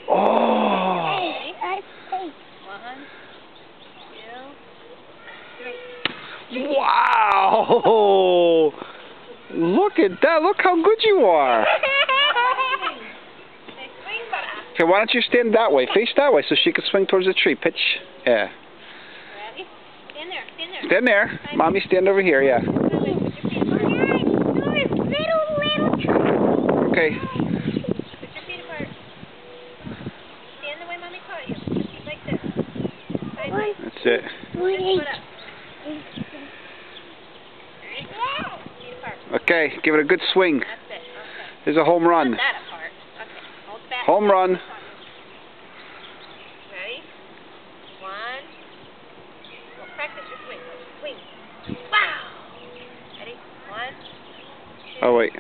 Oh! One, two, three. Wow! Look at that. Look how good you are. Okay, why don't you stand that way? Face that way so she can swing towards the tree. Pitch. Yeah. Ready? Stand there. Stand there. Stand there. Mommy, stand over here. Yeah. Okay. Put your feet apart. Stand the way Mommy taught you. Put your feet like this. Sideways. That's it. Just foot up. Feet apart. Okay, give it a good swing. That's it. Okay. There's a home run. Put that apart. Okay. Hold back. Home run. Ready? One. Well, practice your swing. Swing. Wow. Ready? One. Two. Oh, wait.